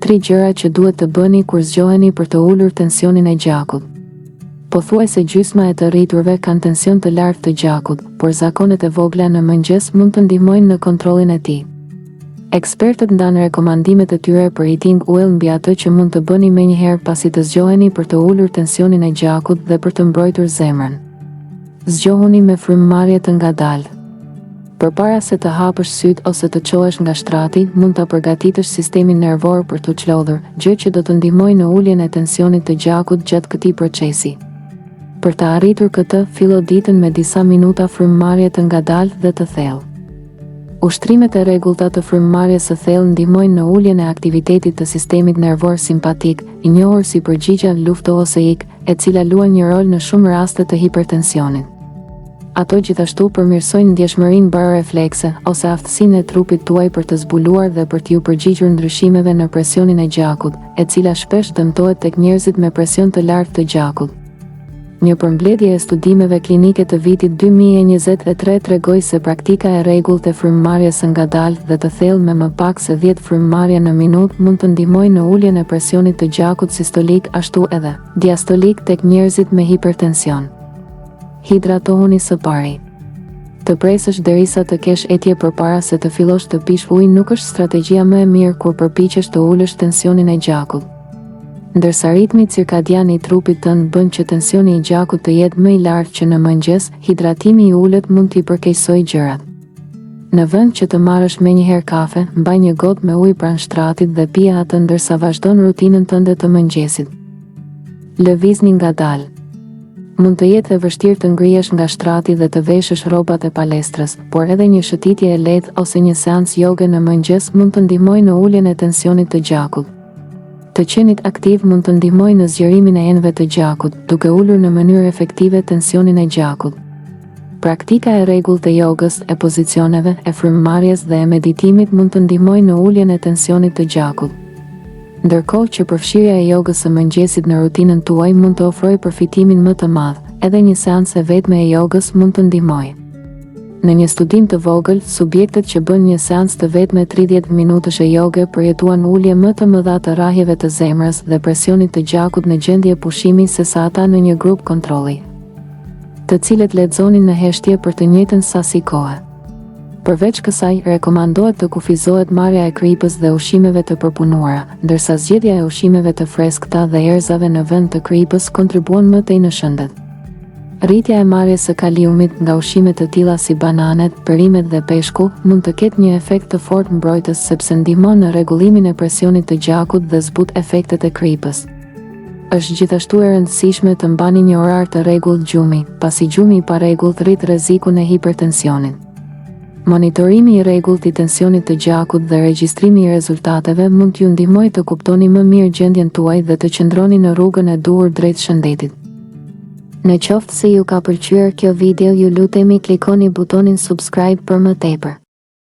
3 gjëra që duhet të bëni kur zgjoheni për të ulur tensionin e gjakut. Pothuajse gjysma e të rriturve kanë tension të lartë të gjakut, por zakonet e vogla në mëngjes mund të ndihmojnë në kontrollin e tij. Ekspertët ndanë rekomandimet e tyre për eating well mbi atë që mund të bëni menjëherë pasi të zgjoheni për të ulur tensionin e gjakut dhe për të mbrojtur zemrën. Zgjohuni me frymëmarrje të ngadalë. Përpara se të hapësh syt ose të çohesh nga shtrati, mund ta përgatitësh sistemin nervor për të çlodhur, gjë që do të ndihmojë në uljen e tensionit të gjakut gjatë këtij procesi. Për të arritur këtë, fillo ditën me disa minuta frymëmarrje të ngadalë dhe të thellë. Ushtrimet e rregullta të frymëmarrjes së thellë ndihmojnë në uljen e aktivitetit të sistemit nervor simpatik, i njohur si përgjigja lufto-ose-ik, e cila luan një rol në shumë raste të hipertensionit. Ato gjithashtu përmirësojnë ndjeshmërinë baroreflekse ose aftësinë e trupit tuaj për të zbuluar dhe për t'ju përgjigjur ndryshimeve në presionin e gjakut, e cila shpesh dëmtohet tek njerëzit me presion të lartë të gjakut. Një përmbledhje e studimeve klinike të vitit 2023 tregoi se praktika e rregullt e frymëmarrjes së ngadalë dhe të thellë me më pak se 10 frymëmarrje në minutë mund të ndihmojë në uljen e presionit të gjakut sistolik ashtu edhe diastolik tek njerëzit me hipertension. Hidratohuni së pari. Të presësh derisa të kesh etje përpara se të fillosh të pish ujë nuk është strategjia më e mirë kur përpiqesh të ulësh tensionin e gjakut. Ndërsa ritmi cirkadian i trupit tënd bën që tensioni i gjakut të jetë më i lartë që në mëngjes, hidratimi i ulët mund t'i përkeqësojë gjërat. Në vend që të marrësh menjëherë kafe, mbaj një gotë me ujë pranë shtratit dhe pije atë ndërsa vazhdon rutinën tënde të mëngjesit. Lëvizni ngadalë. Mund të jetë e vështirë të ngrihesh nga shtrati dhe të veshësh rrobat e palestrës, por edhe një shëtitje e lehtë ose një seancë joge në mëngjes mund të ndihmojë në uljen e tensionit të gjakut. Të qenit aktiv mund të ndihmojë në zgjerimin e enëve të gjakut, duke ulur në mënyrë efektive tensionin e gjakut. Praktika e rregullt e jogës, e pozicioneve, e frymëmarrjes dhe e meditimit mund të ndihmojë në uljen e tensionit të gjakut. Ndërkohë që përfshirja e jogës së mëngjesit në rutinën tuaj mund të ofrojë përfitimin më të madh, edhe një seancë e vetme e jogës mund të ndihmojë. Në një studim të vogël, subjektet që bën një seancë të vetme 30 minutësh e joge përjetuan ulje më të mëdha të rrahjeve të zemrës dhe presionit të gjakut në gjendje pushimi sesa ata në një grup kontrolli, të cilët lexonin në heshtje për të njëjtën sasi kohe. Përveç kësaj, rekomandohet të kufizohet marrja e kripës dhe ushqimeve të përpunuara, ndërsa zgjedhja e ushqimeve të freskëta dhe erëzave në vend të kripës kontribuon më tej në shëndet. Rritja e marrjes së kaliumit nga ushqime të tilla si bananet, perimet dhe peshku mund të ketë një efekt të fortë mbrojtës sepse ndihmon në rregullimin e presionit të gjakut dhe zbut efektet e kripës. Është gjithashtu e rëndësishme të mbani një orar të rregullt gjumi, pasi gjumi i parregullt rrit rrezikun e hipertensionit. Monitorimi i rregullt i tensionit të gjakut dhe regjistrimi i rezultateve mund t'ju ndihmojë të kuptoni më mirë gjendjen tuaj dhe të qëndroni në rrugën e duhur drejt shëndetit. Në qoftë se ju ka pëlqyer kjo video, ju lutemi klikoni butonin subscribe për më tepër.